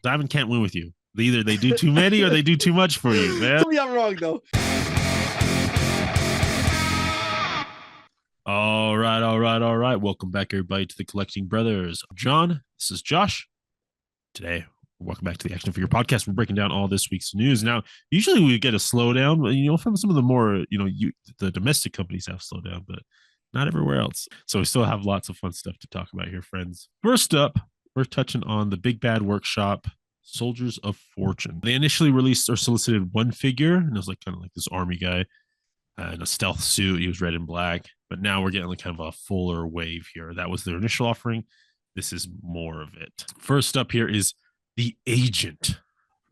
Diamond can't win with you. Either they do too many or they do too much for you, man. Tell me I'm wrong though. All right. Welcome back, everybody, to the Collecting Brothers. I'm John. This is Josh. Today, welcome back to the Action Figure Podcast. We're breaking down all this week's news. Now, usually we get a slowdown, from some of the more, the domestic companies have slowed down, but not everywhere else. So we still have lots of fun stuff to talk about here, friends. First up, we're touching on the Big Bad Workshop Soldiers of Fortune. They initially released or solicited one figure, and it was kind of like this army guy in a stealth suit. He was red and black, but now we're getting kind of a fuller wave here. That was their initial offering. This is more of it. First up here is the Agent,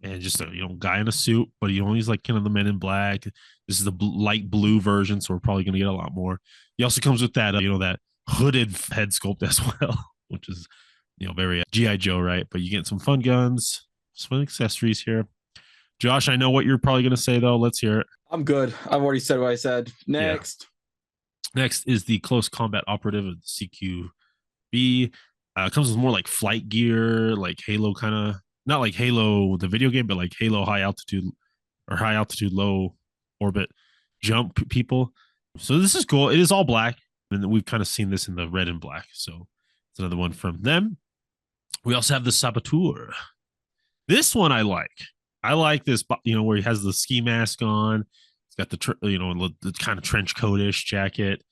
and just a guy in a suit, but he's like kind of the Men in Black. This is the light blue version, so we're probably going to get a lot more. He also comes with that that hooded head sculpt as well, which is very GI Joe, right? But you get some fun guns, some fun accessories here. Josh, I know what you're probably going to say though. Let's hear it. I'm good. I've already said what I said. Next. Yeah. Next is the Close Combat Operative of the CQB. It comes with more like flight gear, like Halo kind of, not like Halo the video game, but like Halo high altitude, low orbit jump people. So this is cool. It is all black, and we've kind of seen this in the red and black. So it's another one from them. We also have the Saboteur. This one I like. I like this, where he has the ski mask on. He's got the kind of trench coat-ish jacket.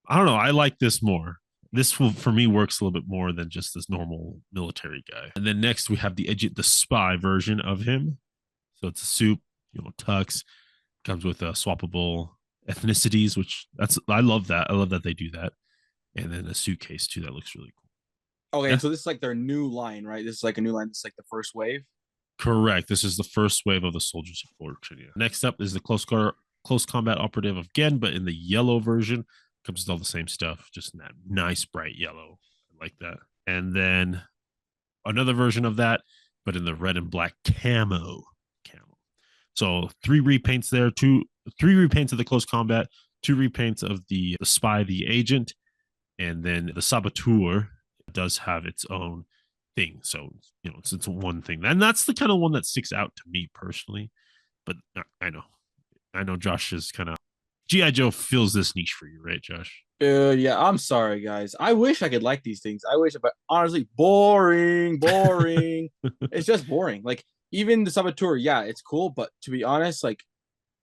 I don't know. I like this more. This for me works a little bit more than just this normal military guy. And then next we have the spy version of him. So it's a suit, tux, comes with swappable ethnicities, which I love that. I love that they do that. And then a suitcase too. That looks really cool. Okay, so this is like their new line, right? This is like a new line. This is like the first wave. Correct. This is the first wave of the Soldiers of Fortune. Yeah. Next up is the Close Combat Operative again, but in the yellow version. Comes with all the same stuff, just in that nice bright yellow. I like that. And then another version of that, but in the red and black camo. So 3 repaints there, 3 repaints of the Close Combat, 2 repaints of the Spy, the Agent, and then the Saboteur does have its own thing. So, it's one thing. And that's the kind of one that sticks out to me personally. But I know Josh is kind of G.I. Joe fills this niche for you, right, Josh? Yeah, I'm sorry, guys. I wish I could like these things. but honestly, boring. It's just boring. Like, even the Saboteur, yeah, it's cool, but to be honest, like,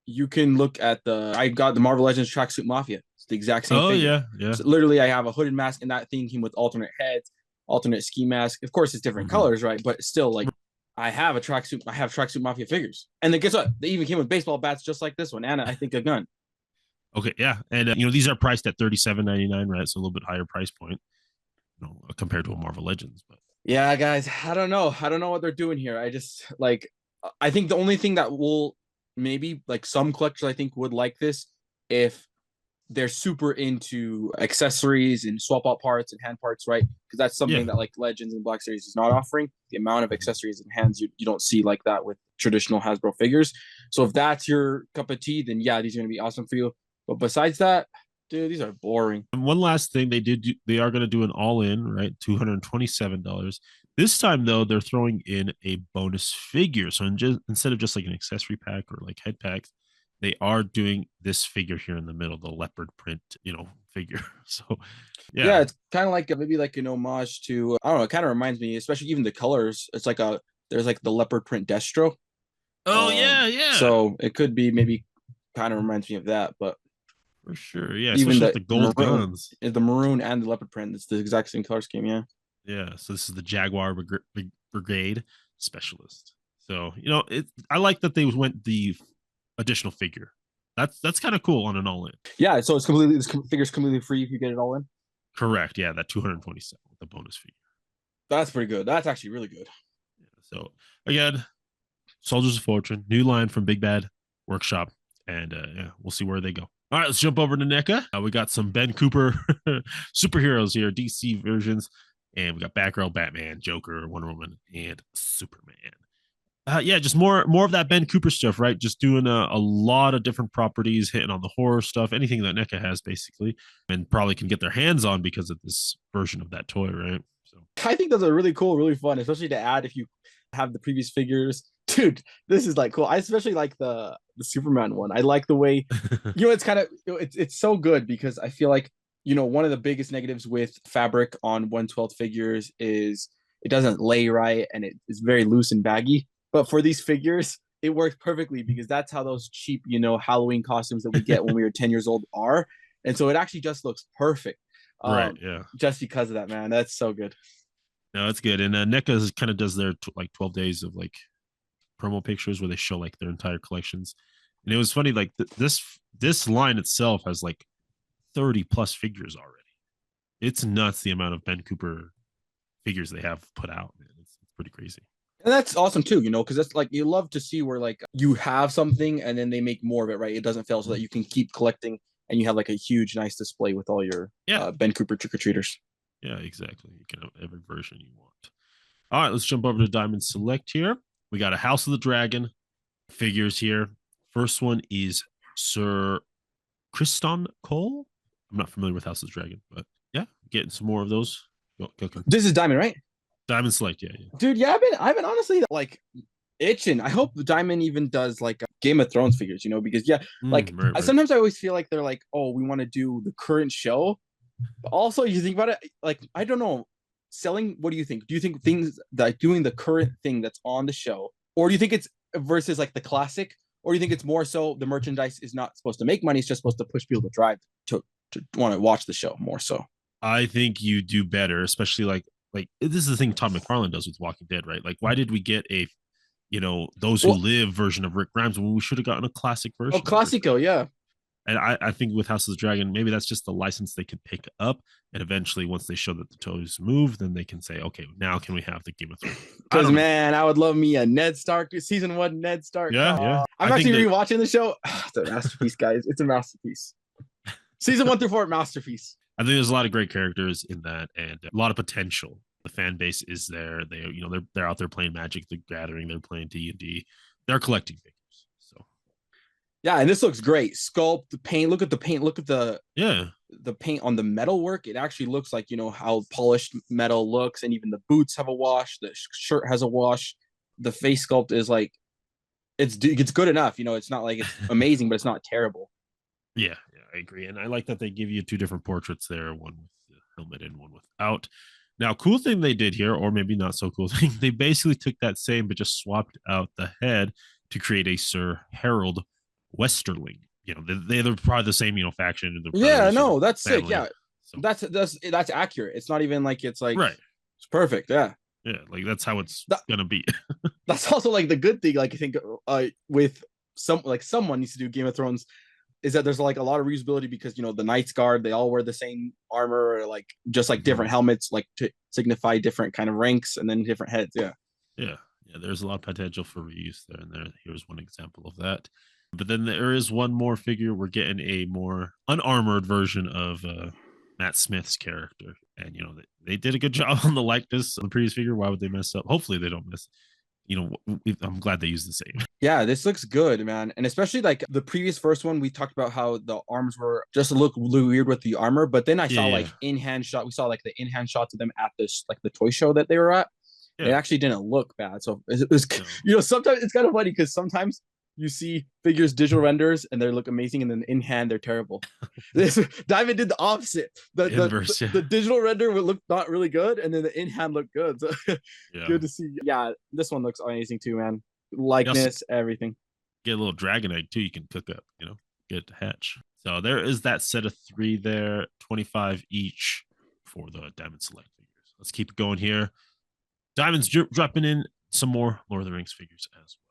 you can look at I got the Marvel Legends Tracksuit Mafia. It's the exact same thing. Oh, yeah. So literally, I have a hooded mask, and that thing came with alternate heads, alternate ski mask. Of course, it's different colors, right? But still, like, I have Tracksuit Mafia figures. And then guess what? They even came with baseball bats just like this one, and I think a gun. Okay, yeah, and these are priced at $37.99, right? So a little bit higher price point, compared to a Marvel Legends. But yeah, guys, I don't know what they're doing here. I think the only thing that will maybe like some collectors I think would like this if they're super into accessories and swap out parts and hand parts, right? Because that's something that like Legends and Black Series is not offering. The amount of accessories and hands you don't see like that with traditional Hasbro figures. So if that's your cup of tea, then yeah, these are gonna be awesome for you. But besides that, dude, these are boring. And one last thing they are going to do an all-in, right? $227. This time, though, they're throwing in a bonus figure. So instead of just like an accessory pack or like head packs, they are doing this figure here in the middle, the leopard print, figure. So, yeah, it's kind of like maybe like an homage to, I don't know, it kind of reminds me, especially even the colors. It's like there's like the leopard print Destro. Oh, yeah. So it could be maybe kind of reminds me of that, but. For sure, yeah. Even especially with the gold guns. The maroon and the leopard print. It's the exact same color scheme, yeah. Yeah, so this is the Jaguar Brigade Specialist. So, I like that they went the additional figure. That's kind of cool on an all-in. Yeah, so this figure's completely free if you get it all in? Correct, yeah, that 227 with the bonus figure. That's pretty good. That's actually really good. Yeah, so, again, Soldiers of Fortune, new line from Big Bad Workshop, and we'll see where they go. All right, let's jump over to NECA. We got some Ben Cooper superheroes here, DC versions, and we got Batgirl, Batman, Joker, Wonder Woman, and Superman. Just more of that Ben Cooper stuff, right? Just doing a lot of different properties, hitting on the horror stuff, anything that NECA has, basically, and probably can get their hands on because of this version of that toy, right? So I think those are really cool, really fun, especially to add if you have the previous figures. Dude, this is like cool. I especially like the Superman one. I like the way, it's kind of it's so good because I feel like, one of the biggest negatives with fabric on 1/12 figures is it doesn't lay right and it is very loose and baggy. But for these figures, it works perfectly because that's how those cheap, Halloween costumes that we get when we were 10 years old are. And so it actually just looks perfect. Right. Yeah. Just because of that, man. That's so good. No, that's good. And NECA kind of does their like 12 days of like promo pictures where they show like their entire collections. And it was funny, like this line itself has like 30 plus figures already. It's nuts the amount of Ben Cooper figures they have put out, man. It's pretty crazy. And that's awesome too, because that's like you love to see where like you have something and then they make more of it, right? It doesn't fail so that you can keep collecting and you have like a huge, nice display with all your Ben Cooper trick-or-treaters. Yeah, exactly. You can have every version you want. All right, let's jump over to Diamond Select here. We got a House of the Dragon figures here. First one is Sir Kriston Cole. I'm not familiar with House of the Dragon, but yeah, getting some more of those. Go. This is Diamond, right? Diamond Select, yeah. Dude, yeah, I've been honestly like itching. I hope Diamond even does like Game of Thrones figures, because right. Sometimes I always feel like they're like, oh, we want to do the current show. But also, you think about it, like I don't know, selling. What do you think? Do you think things that doing the current thing that's on the show, or do you think it's versus like the classic, or do you think it's more so the merchandise is not supposed to make money; it's just supposed to push people to drive to want to watch the show more so? I think you do better, especially like this is the thing Todd McFarlane does with Walking Dead, right? Like, why did we get a Those Who Live version of Rick Grimes when we should have gotten a classic version? Oh, Classico, yeah. And I think with House of the Dragon, maybe that's just the license they could pick up. And eventually, once they show that the toes move, then they can say, okay, now can we have the Game of Thrones? Because, man, I would love me a Ned Stark, season 1 Ned Stark. Yeah. I'm actually rewatching the show. It's a masterpiece, guys. It's a masterpiece. Season 1 through 4, masterpiece. I think there's a lot of great characters in that and a lot of potential. The fan base is there. They, they're out there playing Magic, the Gathering, they're playing D&D, they're collecting figures. So, yeah, and this looks great. Sculpt, the paint. Look at the paint. Look at the paint on the metal work. It actually looks like how polished metal looks, and even the boots have a wash. The shirt has a wash. The face sculpt is like it's good enough. It's not like it's amazing, but it's not terrible. Yeah, I agree. And I like that they give you 2 different portraits there, one with the helmet and one without. Now, cool thing they did here, or maybe not so cool thing, they basically took that same, but just swapped out the head to create a Sir Harold Westerling. They're probably the same, faction. Yeah, no, that's family. Sick. Yeah, so. That's accurate. It's not even like it's like right. It's perfect. Yeah. Yeah, like that's how it's gonna be. That's also like the good thing. Like I think with someone needs to do Game of Thrones is that there's like a lot of reusability because the Knights Guard, they all wear the same armor, or like just like different helmets, like to signify different kind of ranks and then different heads. Yeah. There's a lot of potential for reuse there, and here's one example of that. But then there is one more figure. We're getting a more unarmored version of Matt Smith's character, and they did a good job on the likeness of the previous figure. Why would they mess up? Hopefully they don't mess. I'm glad they use the same. Yeah, this looks good, man. And especially like the previous first one, we talked about how the arms were just look weird with the armor. But then I saw like in-hand shot. We saw like the in-hand shots of them at this, like the toy show that they were at. Yeah. It actually didn't look bad. So it was, sometimes it's kind of funny because sometimes you see figures digital renders and they look amazing, and then in hand they're terrible. Diamond did the opposite. The digital render would look not really good, and then the in hand looked good. So good to see. Yeah, this one looks amazing too, man. Likeness, everything. Get a little dragon egg too. You can cook up. Get it to hatch. So there is that set of 3 there, 25 each for the Diamond Select figures. Let's keep it going here. Diamond's dropping in some more Lord of the Rings figures as well.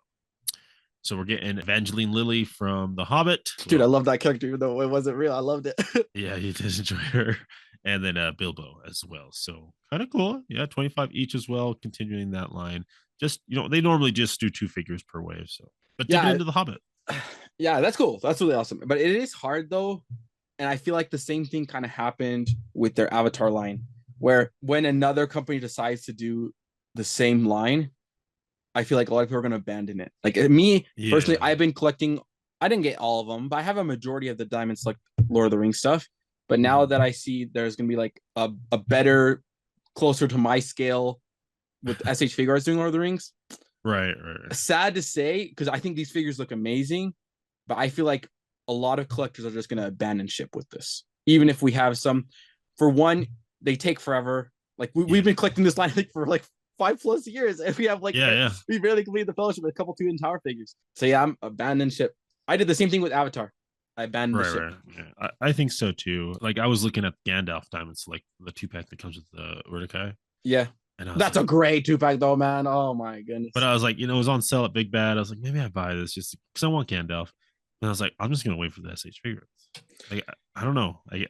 So we're getting Evangeline Lilly from The Hobbit. Dude, I love that character, even though it wasn't real. I loved it. Yeah, you did enjoy her. And then Bilbo as well. So kind of cool. Yeah, 25 each as well, continuing that line. Just, they normally just do 2 figures per wave. So, but dipping into The Hobbit. Yeah, that's cool. That's really awesome. But it is hard though. And I feel like the same thing kind of happened with their Avatar line, where when another company decides to do the same line, I feel like a lot of people are going to abandon it. Like me personally, I've been collecting. I didn't get all of them, but I have a majority of the Diamond Select Lord of the Rings stuff. But now that I see there's going to be like a better, closer to my scale with SH Figuarts doing Lord of the Rings. Right. Sad to say, because I think these figures look amazing, but I feel like a lot of collectors are just going to abandon ship with this. Even if we have some, for one, they take forever. Like we've been collecting this line for like 5+ years, and we have like we barely completed the fellowship with a couple Two Tower figures. So yeah, I'm abandoned ship. I did the same thing with Avatar. I abandoned the ship. Right. Yeah, I think so too. Like I was looking at Gandalf diamonds, like the 2-pack that comes with the Urtikai. Yeah. And That's like, a great 2-pack though, man. Oh my goodness. but I was like, it was on sale at Big Bad. I was like, maybe I buy this just because I want Gandalf. And I was like, I'm just gonna wait for the SH figures. Like I don't know. I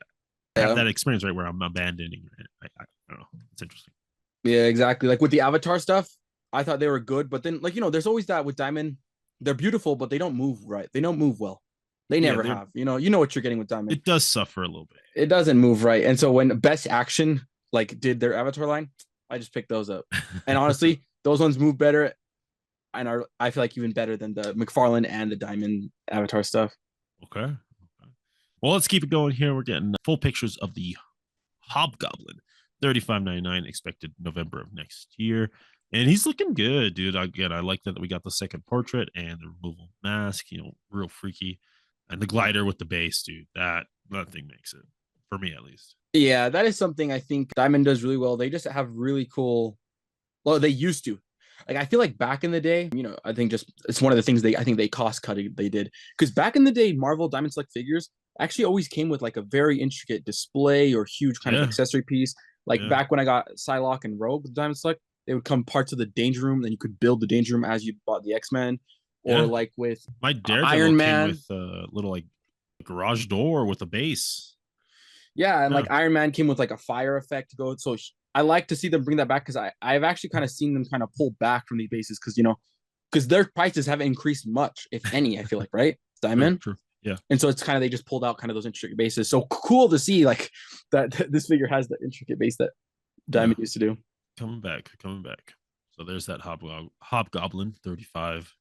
have that experience right where I'm abandoning it. I don't know. It's interesting. Yeah, exactly. Like with the Avatar stuff, I thought they were good, but then there's always that with Diamond. They're beautiful, but they don't move right. They don't move well. They never have. You know what you're getting with Diamond. It does suffer a little bit. It doesn't move right. And so when Best Action did their Avatar line, I just picked those up. And honestly, those ones move better and are, I feel like, even better than the McFarlane and the Diamond Avatar stuff. Okay. Well, let's keep it going here. We're getting full pictures of the Hobgoblin. $35.99 expected November of next year. And he's looking good, dude. Again, I like that we got the second portrait and the removal mask, real freaky. And the glider with the base, dude. That thing makes it, for me at least. Yeah, that is something I think Diamond does really well. They just have really cool, well, they used to. Like, I feel like back in the day, I think it's one of the things I think they cost cutting they did. Because back in the day, Marvel Diamond Select figures actually always came with like a very intricate display or huge kind of accessory piece. Like back when I got Psylocke and Rogue with Diamond Select, they would come parts of the Danger Room, then you could build the Danger Room as you bought the X-Men. Or like with my Daredevil Iron Man with a little like garage door with a base. Yeah, and like Iron Man came with like a fire effect to go. So I like to see them bring that back because I've actually kind of seen them kind of pull back from these bases because their prices haven't increased much, if any. I feel like, right, Diamond. True. Yeah. And so it's kind of they just pulled out kind of those intricate bases. So cool to see like that this figure has the intricate base that Diamond used to do. Coming back. So there's that Hobgoblin 35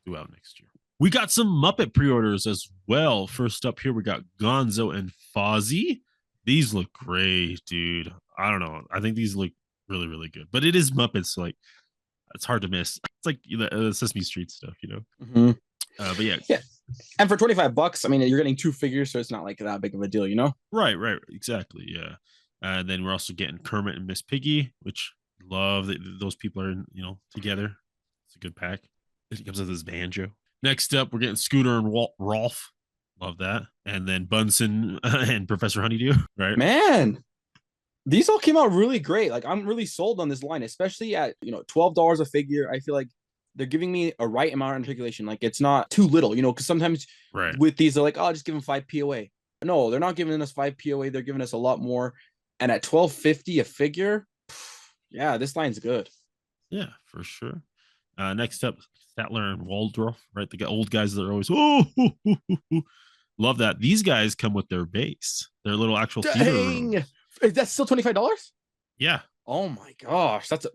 due out next year. We got some Muppet pre-orders as well. First up here, we got Gonzo and Fozzie. These look great, dude. I don't know. I think these look really, really good. But it is Muppets, so like it's hard to miss. It's like the Sesame Street stuff, Mm-hmm. But yeah. And for $25, I mean, you're getting 2 figures, so it's not like that big of a deal, Right, exactly, yeah. And then we're also getting Kermit and Miss Piggy, which love that those people are together. It's a good pack. It comes with his banjo. Next up, we're getting Scooter and Rolf. Love that. And then Bunsen and Professor Honeydew, right? Man, these all came out really great. Like, I'm really sold on this line, especially at, $12 a figure. I feel like they're giving me a right amount of articulation. Like, it's not too little, because sometimes with these, they're like, oh, just give them 5 POA. No, they're not giving us 5 POA. They're giving us a lot more. And at $12.50 a figure, yeah, this line's good. Yeah, for sure. Next up, Statler and Waldorf, right? The old guys that are always, love that. These guys come with their base, their little actual theater room. Is that still $25? Yeah. Oh my gosh, that's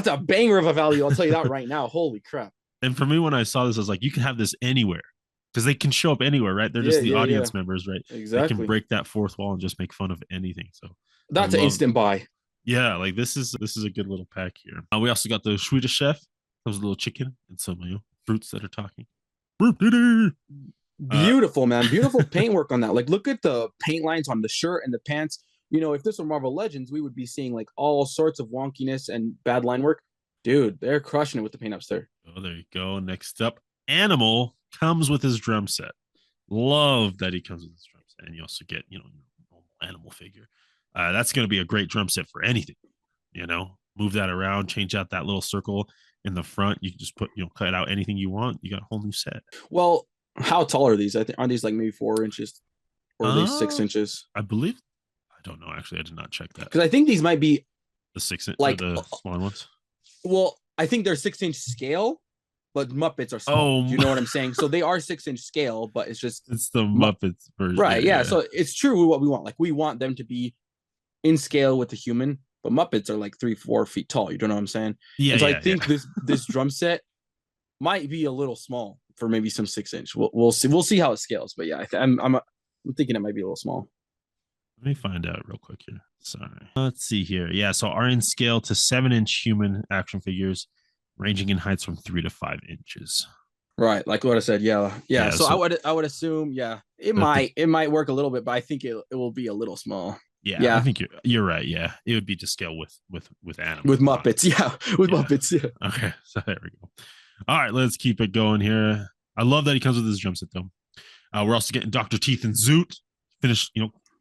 a banger of a value. I'll tell you that right now. Holy crap! And for me, when I saw this, I was like, you can have this anywhere because they can show up anywhere, right? They're just the audience members, right? Exactly. They can break that fourth wall and just make fun of anything. So that's an instant buy. Yeah, like this is a good little pack here. We also got the Swedish chef. Comes with a little chicken and some fruits that are talking. Beautiful, man. Beautiful paintwork on that. Like, look at the paint lines on the shirt and the pants. If this were Marvel Legends, we would be seeing like all sorts of wonkiness and bad line work. Dude, they're crushing it with the paint ups there. Oh, there you go. Next up, Animal comes with his drum set. Love that he comes with his drum set. And you also get, normal Animal figure. That's going to be a great drum set for anything. Move that around, change out that little circle in the front. You can just cut out anything you want. You got a whole new set. Well, how tall are these? I think aren't these like maybe 4 inches, or are they 6 inches? I believe. I don't know. Actually, I did not check that because I think these might be the 6 inch, like the smaller ones. Well, I think they're 6-inch scale, but Muppets are small. Do you know what I'm saying? So they are 6-inch scale, but it's the Muppets version, right? Yeah. So it's true what we want. Like, we want them to be in scale with the human. But Muppets are like 3-4 feet tall. You don't know what I'm saying? Yeah. And so I think this drum set might be a little small for maybe some 6-inch. We'll see. We'll see how it scales. But yeah, I'm thinking it might be a little small. Let me find out real quick here. Sorry. Let's see here. Yeah, so are in scale to 7-inch human action figures, ranging in heights from 3 to 5 inches. Right, like what I said. Yeah, yeah. Yeah, So so I would assume, yeah, that the it might work a little bit, but I think it will be a little small. yeah, I Yeah, think you're right. Yeah, it would be to scale with with animals. Muppets. Yeah, with Yeah. Muppets. Yeah. Okay, so there we go. All right, let's keep it going here. I love that he comes with his drum set though. We're also getting Dr. Teeth and Zoot. Finish,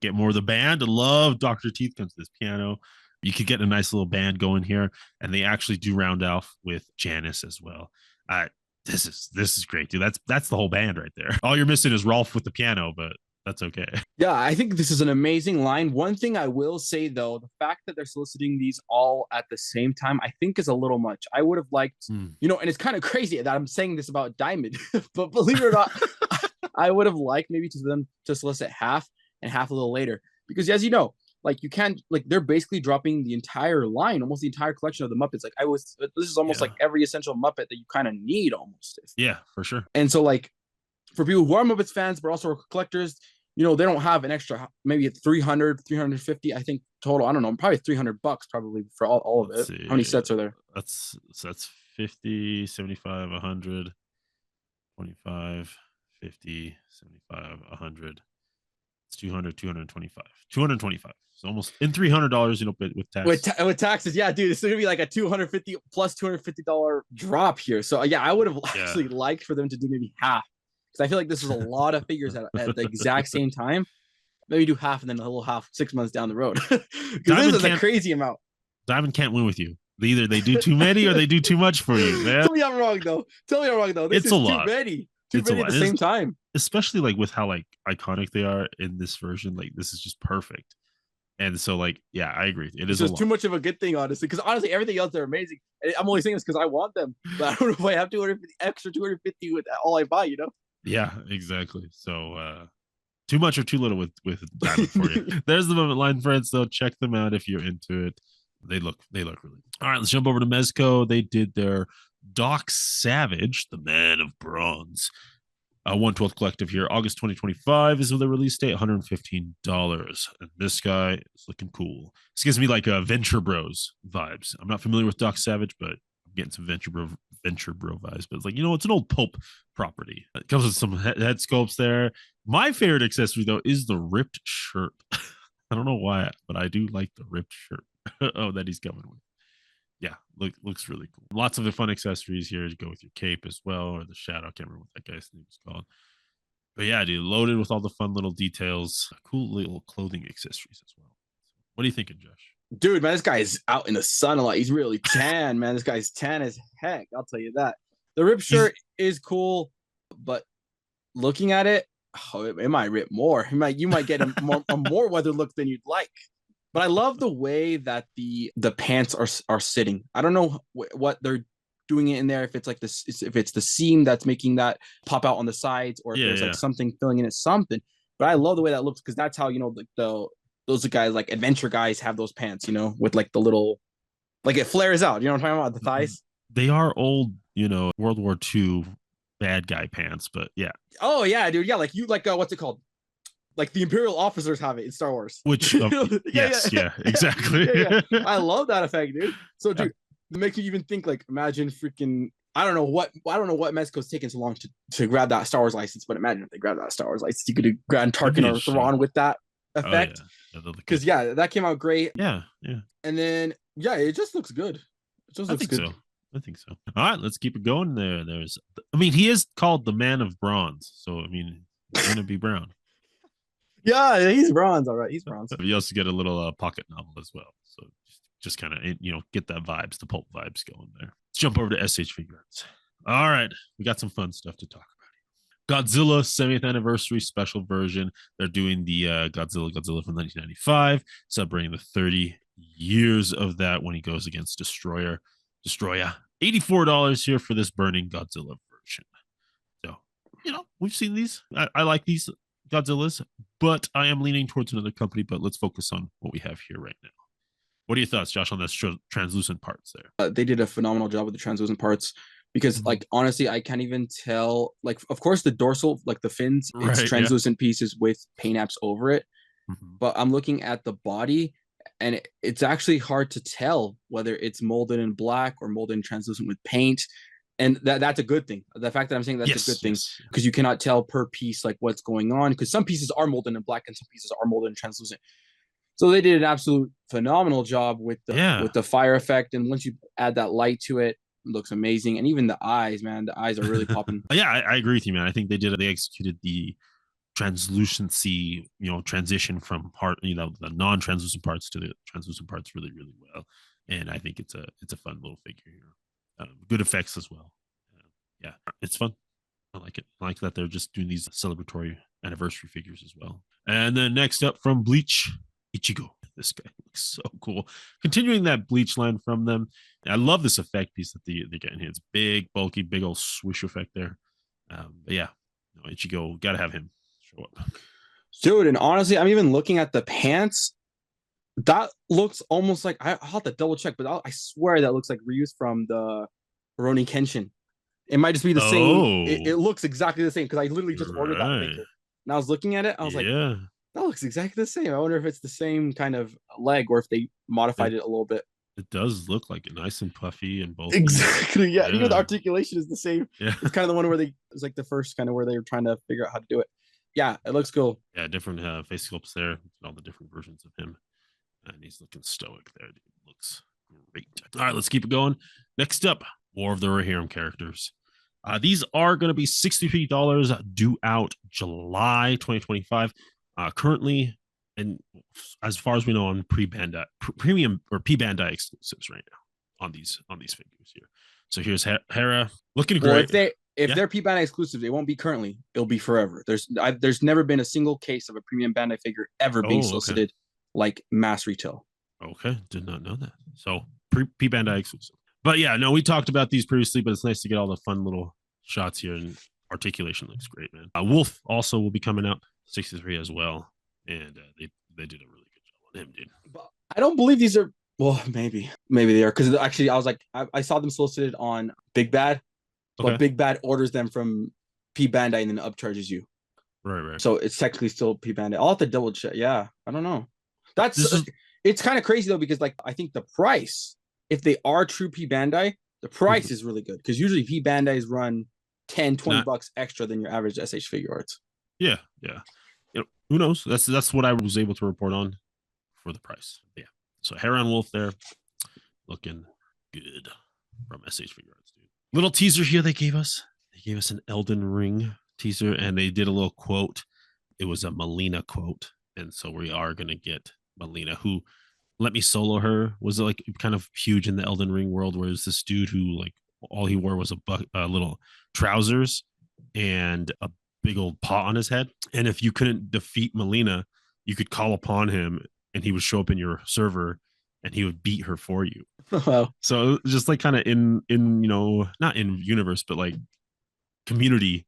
get more of the band. I love Dr. Teeth comes with this piano. You could get a nice little band going here, and they actually do round off with Janice as well. Uh, this is great, dude. That's the whole band right there. All you're missing is Rolf with the piano, but that's okay. Yeah, I think this is an amazing line. One thing I will say though, the fact that they're soliciting these all at the same time, I think is a little much. I would have liked, Mm. and it's kind of crazy that I'm saying this about Diamond, but believe it or not, I would have liked maybe to them to solicit half and half a little later. Because as you know, like you can't like they're basically dropping the entire line, almost the entire collection of the Muppets. Like this is almost Yeah, like every essential Muppet that you kind of need almost. yeah, for sure. And so like for people who are Muppets fans, but also collectors, they don't have an extra maybe 300, 350, I think total. I don't know, probably $300 probably for all of Let's it. see. How many sets are there? That's 50, 75, 100, 25, 50, 75, 100. It's 200, 225, 225. So almost in $300, with tax. With taxes, yeah, dude, it's gonna be like a 250 plus $250 drop here. So yeah, I would have Yeah. actually liked for them to do maybe half because I feel like this is a lot of figures at the exact same time. Maybe do half and then a little half 6 months down the road because this is a crazy amount. Diamond can't win with you. Either they do too many or they do too much for you, man. Tell me I'm wrong though. This It's is a too lot. many. Too It's a many lot. at the same time. Especially like with how like iconic they are in this version. Like this is just perfect. And so like, yeah, I agree. It It's is a just lot. too much of a good thing, honestly. Because honestly, everything else they're amazing. And I'm only saying this because I want them, but I don't know if I have 250 extra 250 with all I buy. Yeah, exactly. So too much or too little with Diamond for you. There's the Moment line, friends. Though check them out if you're into it. They look really good. All right, let's jump over to Mezco. They did their Doc Savage, the Man of Bronze. 1/12 collective here. August 2025 is the release date, $115. And this guy is looking cool. This gives me like Venture Bros vibes. I'm not familiar with Doc Savage, but I'm getting some Venture Bro vibes. But it's like, it's an old pulp property. It comes with some head sculpts there. My favorite accessory, though, is the ripped shirt. I don't know why, but I do like the ripped shirt. That he's coming with. Yeah, looks really cool. Lots of the fun accessories here to go with your cape as well, or the shadow. I can't remember what that guy's name is called. But yeah, dude, loaded with all the fun little details, cool little clothing accessories as well. What are you thinking, Josh? Dude, man, this guy is out in the sun a lot. He's really tan, man. This guy's tan as heck. I'll tell you that. The rip shirt is cool, but looking at it, it might rip more. You might get a more weather look than you'd like. But I love the way that the pants are sitting. I don't know what they're doing it in there. If it's like this, if it's the seam that's making that pop out on the sides, or if there's like something filling in it, something. But I love the way that looks because that's how like those guys like adventure guys have those pants, with like the little, like it flares out. You know what I'm talking about? The thighs. They are old, World War II bad guy pants, but yeah. Oh yeah, dude. Yeah, like what's it called? Like the Imperial officers have it in Star Wars. Which yeah, exactly. Yeah. I love that effect, dude. So, dude, it makes you even think. Like, imagine freaking. I don't know what Mexico's taking so long to grab that Star Wars license, but imagine if they grab that Star Wars license, you could grab Tarkin or Thrawn with that effect. Because that came out great. Yeah. And then it just looks good. It just looks good. I think so. All right, let's keep it going. He is called the Man of Bronze, so he's gonna be brown. Yeah, he's bronze. All right, he's bronze. You also get a little pocket novel as well. So just kind of, get that vibes, the pulp vibes going there. Let's jump over to SH Figures. All right, we got some fun stuff to talk about. Godzilla 70th anniversary special version. They're doing the Godzilla from 1995, celebrating the 30 years of that when he goes against Destroyer. $84 here for this burning Godzilla version. So, we've seen these. I like these Godzillas, but I am leaning towards another company. But let's focus on what we have here right now. What are your thoughts, Josh, on those translucent parts there? They did a phenomenal job with the translucent parts because, like, honestly, I can't even tell. Like, of course, the dorsal, like the fins, it's translucent pieces with paint apps over it. Mhm. but I'm looking at the body, and it's actually hard to tell whether it's molded in black or molded in translucent with paint. And that's a good thing. The fact that I'm saying that's a good Yes, thing, yes. because you cannot tell per piece like what's going on, because some pieces are molded in black and some pieces are molded in translucent. So they did an absolute phenomenal job with Yeah. the fire effect, and once you add that light to it, it looks amazing. And even the eyes, man, the eyes are really popping. Yeah, I agree with you, man. I think they executed the translucency, transition from the non-translucent parts to the translucent parts really, really well. And I think it's a fun little figure here. Good effects as well. Yeah, it's fun. I like it. I like that they're just doing these celebratory anniversary figures as well. And then next up from Bleach, Ichigo. This guy looks so cool. Continuing that Bleach line from them. I love this effect piece that they're getting here. It's big, bulky, big old swish effect there. But yeah, Ichigo, gotta have him show up. Dude, and honestly, I'm even looking at the pants. That looks almost like I'll have to double check, but I swear that looks like reused from the Rurouni Kenshin. It might just be the same. It Oh, looks exactly the same, because I literally just ordered that right. figure. And I was looking at it, I was like, Yeah. that looks exactly the same. I wonder if it's the same kind of leg or if they modified It it a little bit. it does look like it, nice and puffy and bulky. Exactly. Yeah. And even the Yeah. articulation is the same. Yeah. It's kind of the one where it's like the first kind of where they were trying to figure out how to do it. Yeah, it looks cool. Yeah, different face sculpts there, all the different versions of him. And he's looking stoic there. Dude. Looks great. All right, let's keep it going. Next up, War of the Rohirrim characters. These are going to be $63 due out July 2025. Currently, and as far as we know, on pre-Bandai, premium or P-Bandai exclusives right now on these figures here. So here's Hera looking Well, great. if Yeah. they're P Bandai exclusive, they won't be currently. It'll be forever. There's never been a single case of a premium Bandai figure ever being Oh, okay. solicited like mass retail. Okay, did not know that. So P Bandai exclusive. But yeah, no, we talked about these previously, but it's nice to get all the fun little shots here, and articulation looks great, man. Wolf also will be coming out 63 as well, and they did a really good job on him, dude. But I don't believe these are. Well, maybe they are, because actually I was like I saw them solicited on Big Bad, but Okay, Big Bad orders them from P Bandai and then upcharges you. right. So it's technically still P Bandai. I'll have to double check. Yeah, I don't know. That's This is it's kind of crazy though, because like I think the price, if they are true P Bandai, the price is really good, because usually P Bandai's run 10, 20 not. bucks extra than your average SH figure arts. Yeah, yeah. Who knows? That's what I was able to report on for the price. Yeah. So Heron Wolf there, looking good from SH Figure Arts, dude. Little teaser here they gave us. They gave us an Elden Ring teaser, and they did a little quote. It was a Melina quote, and so we are gonna get Melina, who Let Me Solo Her was like kind of huge in the Elden Ring world, where it's this dude who like all he wore was a little trousers and a big old pot on his head. And if you couldn't defeat Melina, you could call upon him, and he would show up in your server, and he would beat her for you. Wow. So just like kind of in not in universe, but like community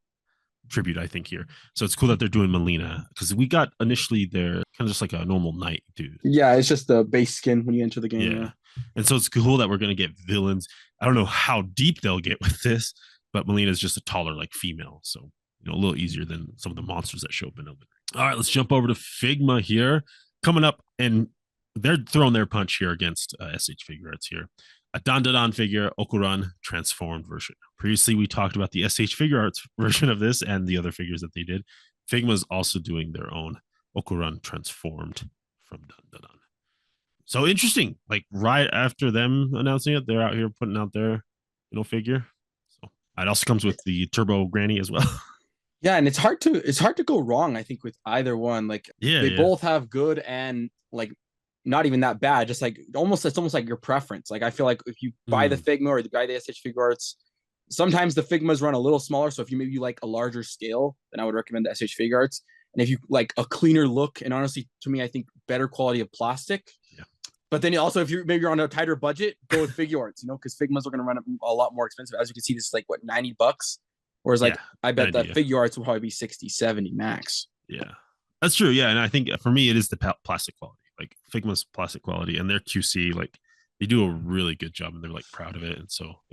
tribute, I think here. So it's cool that they're doing Melina, because we got initially there kind of just like a normal knight dude. Yeah, it's just the base skin when you enter the game. Yeah. Yeah. And so it's cool that we're gonna get villains. I don't know how deep they'll get with this, but Melina's just a taller like female, so a little easier than some of the monsters that show up in Elden Ring. All right, let's jump over to Figma here, coming up, and they're throwing their punch here against SH Figure Arts here. A Dandadan figure, Okuran transformed version. Previously, we talked about the SH Figure Arts version of this and the other figures that they did. Figma's also doing their own Okuran transformed from Dandadan. So interesting. Like right after them announcing it, they're out here putting out their figure. So it also comes with the Turbo Granny as well. Yeah, and it's hard to go wrong, I think, with either one. Like Yeah, they yeah. both have good and like not even that bad. Just like it's almost like your preference. Like I feel like if you buy the Mm, Figma or the buy the SH Figure Arts, sometimes the Figmas run a little smaller. So if you maybe like a larger scale, then I would recommend the SH Figure Arts. And if you like a cleaner look, and honestly, to me, I think better quality of plastic. yeah. But then also, if you're on a tighter budget, go with Figure Arts, because Figmas are going to run a lot more expensive. As you can see, this is like what, $90. Whereas Yeah. like I Good bet that idea. Figure Arts will probably be 60, 70 max. Yeah. That's true. Yeah. And I think for me, it is the plastic quality, like Figma's plastic quality and their QC, like they do a really good job and they're like proud of it. And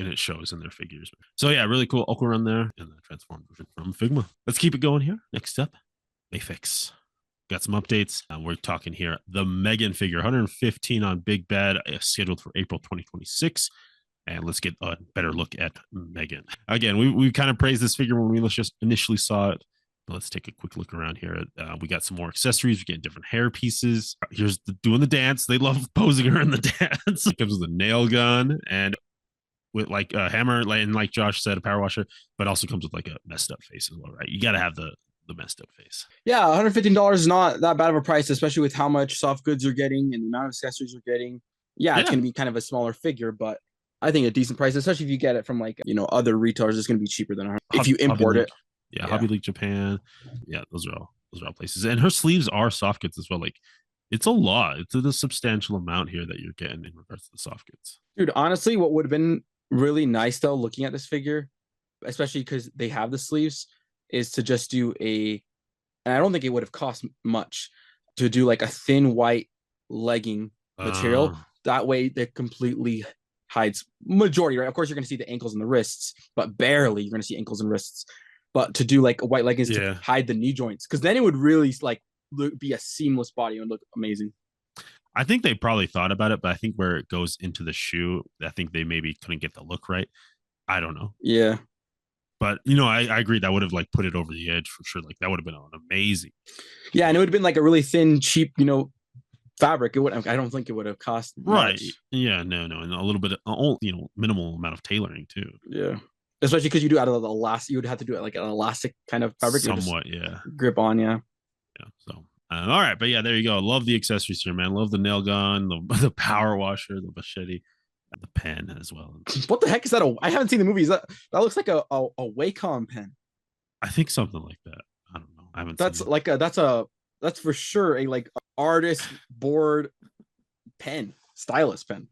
it shows in their figures. So yeah, really cool Okuran there and the transformed version from Figma. Let's keep it going here. Next up, Mayfix. got some updates. We're talking here the Megan figure, 115 on Big Bad, scheduled for April 2026. And let's get a better look at Megan. Again, we kind of praised this figure when we just initially saw it. But let's take a quick look around here. We got some more accessories. We get different hair pieces. Here's doing the dance. They love posing her in the dance. It comes with a nail gun and with like a hammer, and like Josh said, a power washer, but also comes with like a messed up face as well, right? You got to have the messed up face. Yeah, $115 is not that bad of a price, especially with how much soft goods you're getting and the amount of accessories you're getting. Yeah, it's going to be kind of a smaller figure, but I think a decent price, especially if you get it from like, other retailers, it's going to be cheaper than if you import it. Yeah, Hobby League Japan. Yeah, those are all places. And her sleeves are soft goods as well. Like, it's a lot. It's a substantial amount here that you're getting in regards to the soft goods. Dude, honestly, what would have been really nice though, looking at this figure, especially because they have the sleeves, is to just do and I don't think it would have cost much to do like a thin white legging material. That way that completely hides majority, right? Of course, you're going to see the ankles and the wrists, but barely you're going to see ankles and wrists. But to do like a white leggings to hide the knee joints, because then it would really like be a seamless body and look amazing. I think they probably thought about it, but I think where it goes into the shoe, I think they maybe couldn't get the look right. I don't know. Yeah. But, I agree. That would have like put it over the edge for sure. Like that would have been amazing. Yeah. And it would have been like a really thin, cheap, fabric. I don't think it would have cost right. Much. Yeah. No. And a little bit of, minimal amount of tailoring too. Yeah. Especially because you do out of the elastic, you would have to do it like an elastic kind of fabric. Somewhat. Yeah. Grip on. Yeah. Yeah. So, all right. But yeah, there you go. Love the accessories here, man. Love the nail gun, the power washer, the machete. The pen as well. What the heck is that? I haven't seen the movie. That looks like a Wacom pen. I think something like that. I don't know. I haven't. That's like that's for sure a like artist board pen, stylus pen.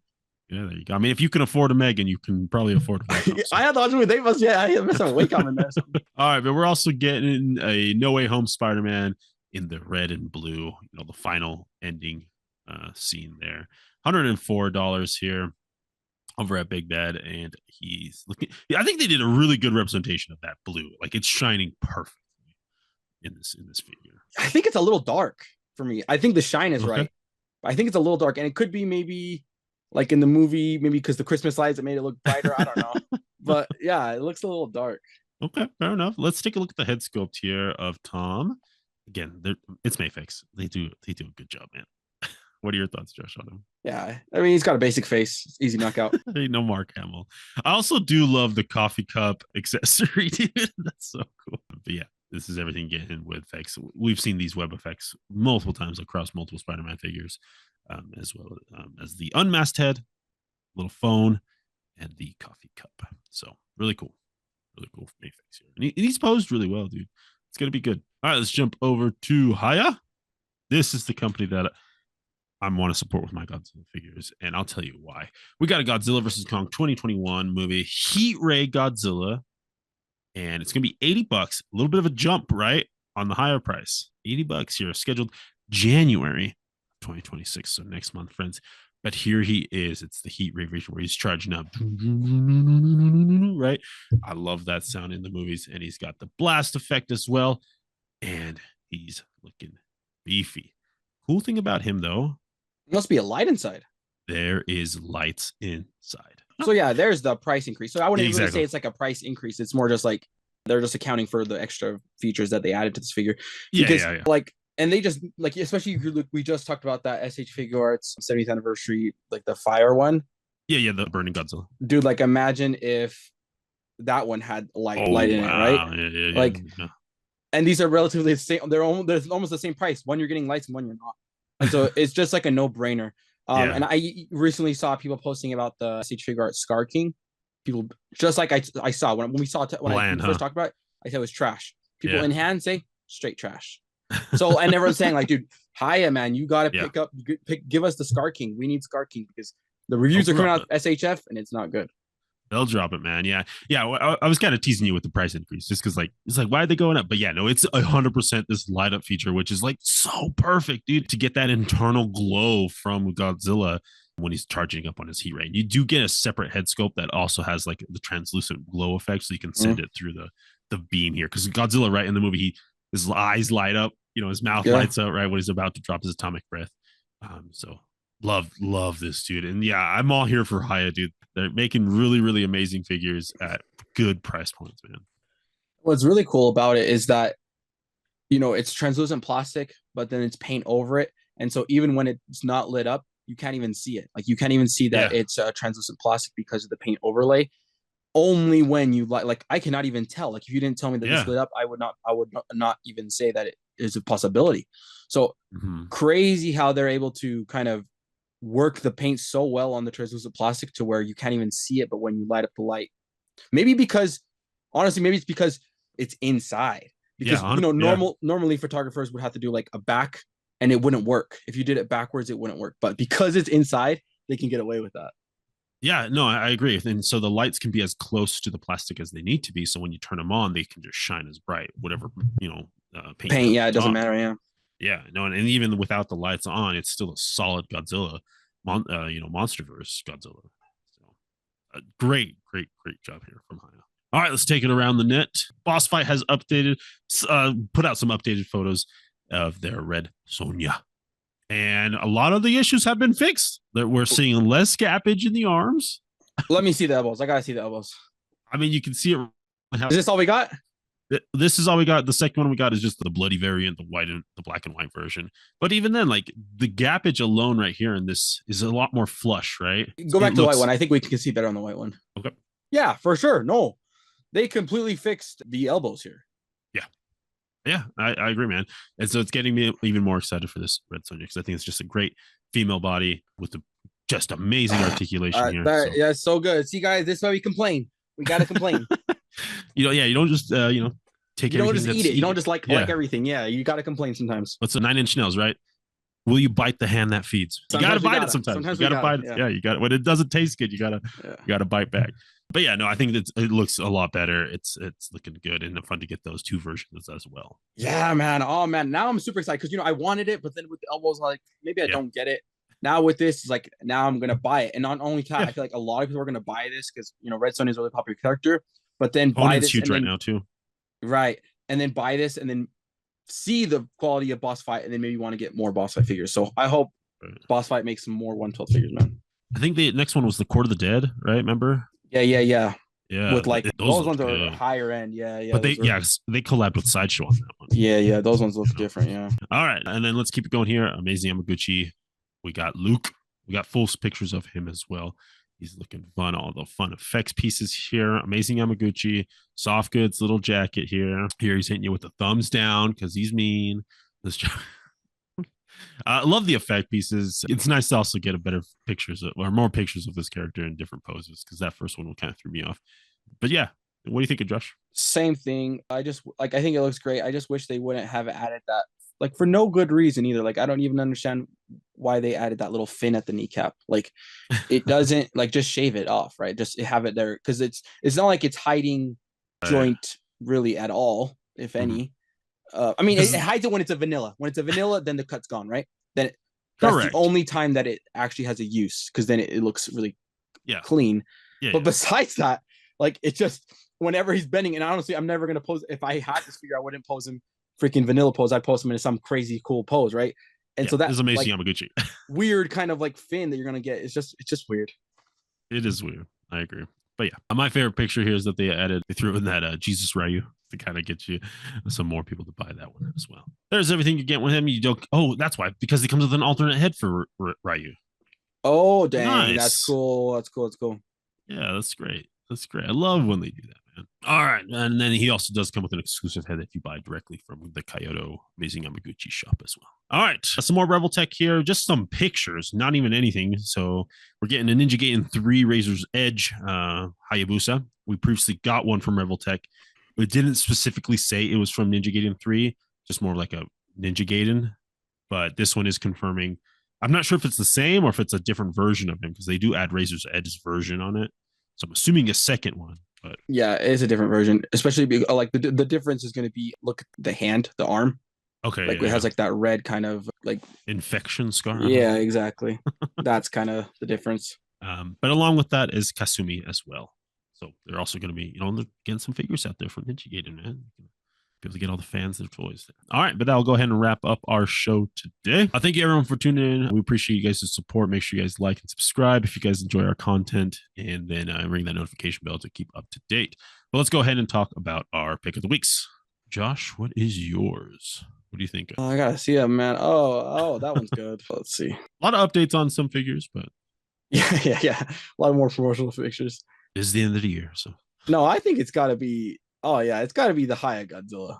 Yeah, there you go. I mean, if you can afford a Megan, you can probably afford a Wacom. I had thought they must. Yeah, I must have a Wacom in there. All right, but we're also getting a No Way Home Spider-Man in the red and blue. The final ending scene there. $104 here over at Big Bad, and he's looking. Yeah, I think they did a really good representation of that blue. Like it's shining perfectly in this figure. I think it's a little dark for me. I think the shine is right. I think it's a little dark, and it could be maybe like in the movie, maybe because the Christmas lights it made it look brighter. I don't know, but yeah, it looks a little dark. Okay, fair enough. Let's take a look at the head sculpt here of Tom. Again, it's Mayfix. They do a good job, man. What are your thoughts, Josh, on him? Yeah, I mean, he's got a basic face. It's easy knockout. No Mark Hamill. I also do love the coffee cup accessory, dude. That's so cool. But yeah, this is everything getting with effects. We've seen these web effects multiple times across multiple Spider-Man figures, as well as the unmasked head, little phone, and the coffee cup. So really cool. Really cool Mayfix here. And he's posed really well, dude. It's going to be good. All right, let's jump over to Haya. This is the company that I want to support with my Godzilla figures, and I'll tell you why. We got a Godzilla vs. Kong 2021 movie, Heat Ray Godzilla, and it's going to be $80. A little bit of a jump, right, on the higher price. $80 here, scheduled January 2026, so next month, friends. But here he is. It's the Heat Ray version where he's charging up, right? I love that sound in the movies, and he's got the blast effect as well, and he's looking beefy. Cool thing about him, though, must be a light inside. There is lights inside. So yeah, there's the price increase. So I wouldn't really say it's like a price increase. It's more just like they're just accounting for the extra features that they added to this figure. Because like, and they just like, especially we just talked about that SH Figure Arts 70th anniversary, like the fire one. Yeah, the Burning Godzilla. Dude, like imagine if that one had light in it, right? Yeah. And these are relatively the same. They're almost the same price. One you're getting lights and one you're not. And so it's just like a no-brainer. And I recently saw people posting about the SH Figure Arts Scar King. People just like I saw when we saw when I first talked about it, I said it was trash. People in hand say straight trash. So and everyone's saying like, dude, Haya, man, you got to give us the Scar King. We need Scar King because the reviews are coming out SHF and it's not good. They'll drop it, man. Yeah. I was kind of teasing you with the price increase just because, like, it's like, why are they going up? But yeah, no, it's 100% this light up feature, which is like so perfect, dude, to get that internal glow from Godzilla when he's charging up on his heat ray. You do get a separate head sculpt that also has like the translucent glow effect, so you can send it through the beam here. Because Godzilla, right in the movie, his eyes light up his mouth Yeah. lights up right when he's about to drop his atomic breath. So love this dude. And yeah, I'm all here for Haya, dude. They're making really, really amazing figures at good price points, man. What's really cool about it is that it's translucent plastic, but then it's paint over it. And so even when it's not lit up, you can't even see it. Like you can't even see that it's translucent plastic because of the paint overlay. Only when you like I cannot even tell. Like if you didn't tell me that this lit up, I would not even say that it is a possibility. So crazy how they're able to kind of work the paint so well on the translucent plastic to where you can't even see it, but when you light up the light, maybe because honestly, maybe it's because it's inside. Because normally photographers would have to do like a back and it wouldn't work. If you did it backwards, it wouldn't work. But because it's inside, they can get away with that. Yeah, no, I agree. And so the lights can be as close to the plastic as they need to be. So when you turn them on, they can just shine as bright, whatever, paint. Yeah, it doesn't matter. Yeah. Yeah, no, and even without the lights on, it's still a solid Godzilla, MonsterVerse Godzilla. So, great job here from Haya. All right, let's take it around the net. Boss Fight has put out some updated photos of their Red Sonja. And a lot of the issues have been fixed. That we're seeing less gappage in the arms. Let me see the elbows. I gotta see the elbows. I mean, you can see it. Is this all we got? This is all we got. The second one we got is just the bloody variant, the black and white version. But even then, like the gappage alone right here in this is a lot more flush, right? Go back to the white one. I think we can see better on the white one. Okay. Yeah, for sure. No, they completely fixed the elbows here. Yeah, I agree, man. And so it's getting me even more excited for this Red Sonja because I think it's just a great female body with just amazing articulation here. Yeah, so good. See, guys, this is why we complain. We gotta complain. You don't just take. You don't just eat it. You don't just like everything. Yeah, you gotta complain sometimes. What's a 9-inch nails, right? Will you bite the hand that feeds? You gotta bite it sometimes. You gotta bite it. Yeah, you got it. When it doesn't taste good, you gotta bite back. But yeah, no, I think it looks a lot better. It's looking good and fun to get those two versions as well. Yeah, man. Oh man, now I'm super excited because I wanted it, but then with the elbows, like maybe I don't get it. Now with this, it's like now I'm gonna buy it, and not only that, I feel like a lot of people are gonna buy this because Red Sonja is a really popular character. But then buy this, huge right now too. Right, and then buy this, and then see the quality of Boss Fight, and then maybe want to get more Boss Fight figures. So I hope Boss Fight makes some more 112 figures, man. I think the next one was the Court of the Dead, right? Remember? Yeah. Yeah, with like those ones are higher end. Yeah. But they collabed with Sideshow on that one. Yeah. Those ones look different. Yeah. All right, and then let's keep it going here. Amazing Yamaguchi. We got Luke. We got full pictures of him as well. He's looking fun. All the fun effects pieces here. Amazing Yamaguchi. Soft goods little jacket here. Here he's hitting you with the thumbs down because he's mean. I love the effect pieces. It's nice to also get more pictures of this character in different poses because that first one kind of threw me off. But yeah, what do you think of Josh? Same thing. I think it looks great. I just wish they wouldn't have added that, like for no good reason either. Like I don't even understand why they added that little fin at the kneecap. Like it doesn't like just shave it off, right? Just have it there because it's not like it's hiding joint really at all, if any. I mean, it hides it when it's a vanilla. When it's a vanilla, then the cut's gone, right? Then that's the only time that it actually has a use because then it looks really clean. Yeah, but besides that, like it's just whenever he's bending, and honestly, I'm never gonna pose. If I had this figure, I wouldn't pose him freaking vanilla pose. I'd pose him in some crazy cool pose, right? And so that's amazing Yamaguchi. Weird kind of like fin that you're gonna get. It's just weird. It is weird. I agree. But yeah, my favorite picture here is that they threw in that Jesus Ryu to kind of get you some more people to buy that one as well. There's everything you get with him. You don't. Oh, that's why, because he comes with an alternate head for Ryu. Oh, dang. Nice. That's cool. That's cool. Yeah, that's great. I love when they do that, man. All right. And then he also does come with an exclusive head that you buy directly from the Kyoto Amazing Yamaguchi shop as well. All right. Some more Rebel Tech here. Just some pictures, not even anything. So we're getting a Ninja Gaiden 3 Razor's Edge Hayabusa. We previously got one from Rebel Tech. It didn't specifically say it was from Ninja Gaiden 3, just more like a Ninja Gaiden. But this one is confirming. I'm not sure if it's the same or if it's a different version of him because they do add Razor's Edge's version on it. So I'm assuming a second one. But yeah, it is a different version, especially like the difference is going to be, look at the hand, the arm. Okay. Like it has like that red kind of like infection scar. Yeah, exactly. That's kind of the difference. But along with that is Kasumi as well. So they're also going to be, they're getting some figures out there from Ninja Gaiden, man. be able to get all the fans their toys. All right, but that'll go ahead and wrap up our show today. I thank you everyone for tuning in. We appreciate you guys' support. Make sure you guys like and subscribe if you guys enjoy our content, and then ring that notification bell to keep up to date. But let's go ahead and talk about our pick of the weeks. Josh, what is yours? What do you think? I gotta see it, man. Oh, that one's good. Let's see. A lot of updates on some figures, but yeah. A lot more promotional pictures. It's the end of the year, so no, I think it's gotta be. Oh yeah, it's gotta be the Haya Godzilla.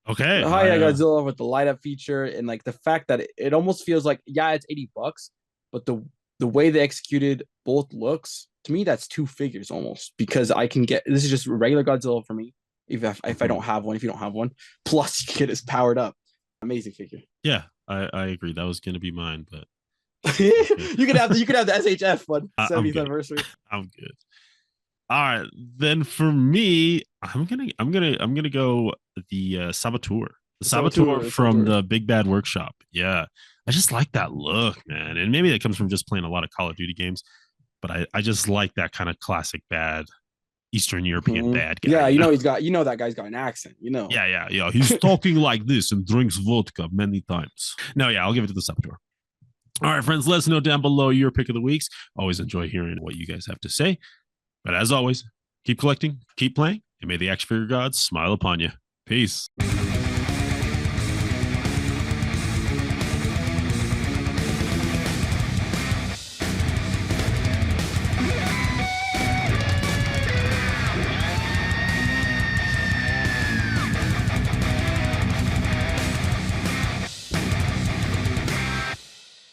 okay. The Haya Godzilla with the light up feature and like the fact that it almost feels like it's $80, but the way they executed both looks, to me that's two figures almost, because I can get this is just regular Godzilla for me. If I don't have one, if you don't have one, plus you can get his powered up. Amazing figure. Yeah, I agree. That was gonna be mine, but you could have the SHF one, 70th anniversary. I'm good. All right, then for me, I'm gonna go the Saboteur. The Saboteur from the Big Bad Workshop. Yeah, I just like that look, man. And maybe that comes from just playing a lot of Call of Duty games, but I just like that kind of classic bad Eastern European bad guy. Yeah, that guy's got an accent, Yeah. He's talking like this and drinks vodka many times. No, yeah, I'll give it to the Saboteur. All right, friends, let us know down below your pick of the weeks. Always enjoy hearing what you guys have to say. But as always, keep collecting, keep playing, and may the action figure gods smile upon you. Peace.